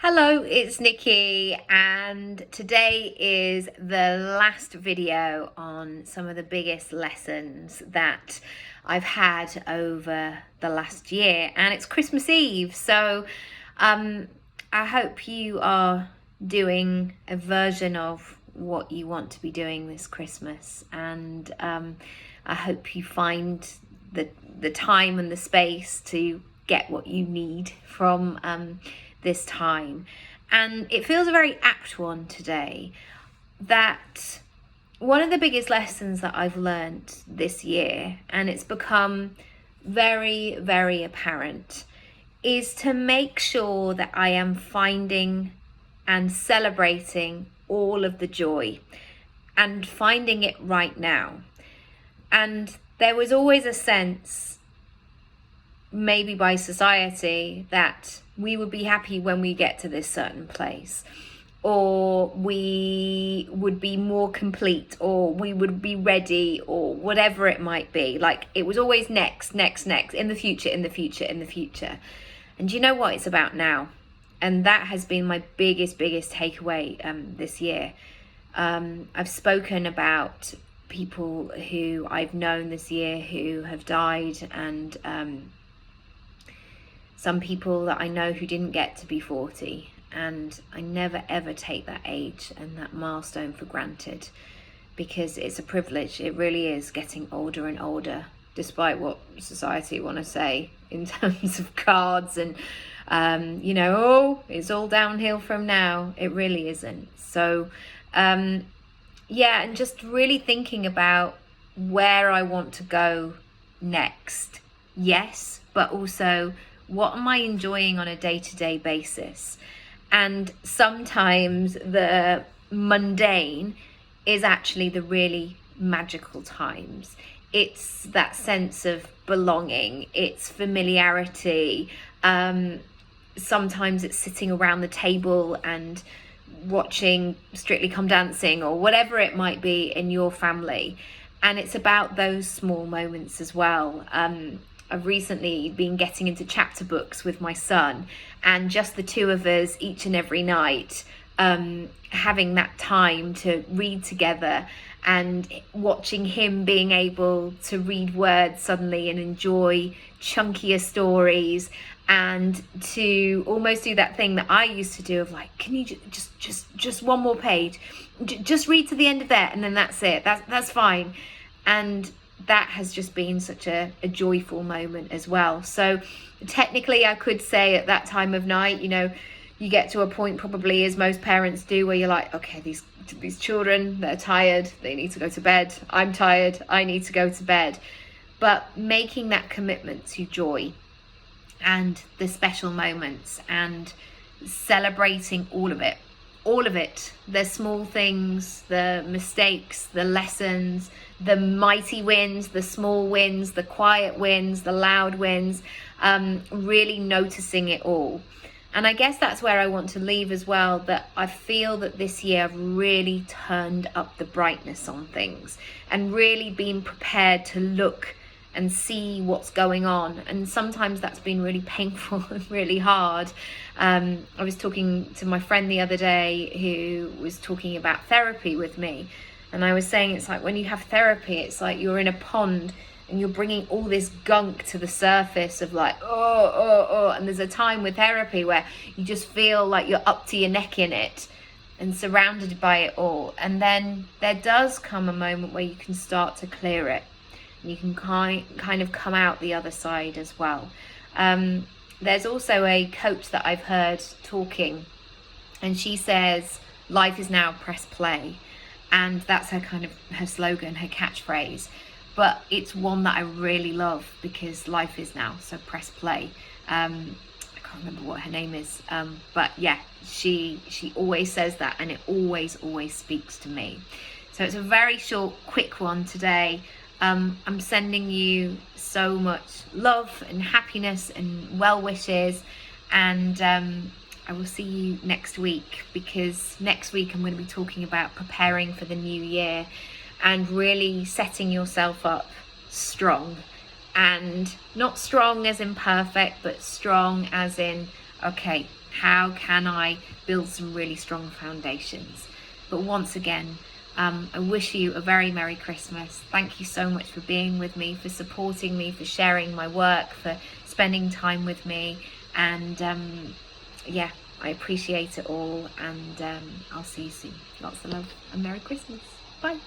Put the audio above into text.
Hello, it's Nikki, and today is the last video on some of the biggest lessons that I've had over the last year, and it's Christmas Eve, so I hope you are doing a version of what you want to be doing this Christmas, and I hope you find the time and the space to get what you need from this time. And it feels a very apt one today, that one of the biggest lessons that I've learned this year, and it's become very, very apparent, is to make sure that I am finding and celebrating all of the joy and finding it right now. And there was always a sense, maybe by society, that we would be happy when we get to this certain place, or we would be more complete, or we would be ready, or whatever it might be. Like, it was always next, in the future. And you know what? It's about now. And that has been my biggest takeaway this year. I've spoken about people who I've known this year who have died, and some people that I know who didn't get to be 40, and I never ever take that age and that milestone for granted, because it's a privilege. It really is, getting older and older, despite what society want to say in terms of cards and oh, it's all downhill from now. It really isn't. So and just really thinking about where I want to go next. Yes, but also, what am I enjoying on a day-to-day basis? And sometimes the mundane is actually the really magical times. It's that sense of belonging, it's familiarity. Sometimes it's sitting around the table and watching Strictly Come Dancing, or whatever it might be in your family. And it's about those small moments as well. I've recently been getting into chapter books with my son, and just the two of us each and every night, having that time to read together, and watching him being able to read words suddenly and enjoy chunkier stories, and to almost do that thing that I used to do of like, can you just one more page, just read to the end of that, and then that's it, that's fine. And that has just been such a joyful moment as well. So technically I could say at that time of night, you get to a point, probably as most parents do, where you're like, okay, these children, they're tired, they need to go to bed. I'm tired, I need to go to bed. But making that commitment to joy and the special moments, and celebrating all of it, the small things, the mistakes, the lessons, the mighty wins, the small wins, the quiet wins, the loud wins, really noticing it all. And I guess that's where I want to leave as well, that I feel that this year I've really turned up the brightness on things, and really been prepared to look and see what's going on. And sometimes that's been really painful and really hard. I was talking to my friend the other day who was talking about therapy with me, and I was saying, it's like when you have therapy, it's like you're in a pond and you're bringing all this gunk to the surface of like, and there's a time with therapy where you just feel like you're up to your neck in it and surrounded by it all. And then there does come a moment where you can start to clear it. You can kind of come out the other side as well. There's also a coach that I've heard talking, and she says, life is now, press play. And that's her slogan, her catchphrase. But it's one that I really love, because life is now, so press play. I can't remember what her name is. But yeah, she always says that, and it always speaks to me. So it's a very short, quick one today. I'm sending you so much love and happiness and well wishes, and I will see you next week, because next week I'm going to be talking about preparing for the new year and really setting yourself up strong, and not strong as in perfect, but strong as in, okay, How can I build some really strong foundations? But once again, I wish you a very Merry Christmas. Thank you so much for being with me, for supporting me, for sharing my work, for spending time with me. And yeah, I appreciate it all. And I'll see you soon. Lots of love and Merry Christmas. Bye.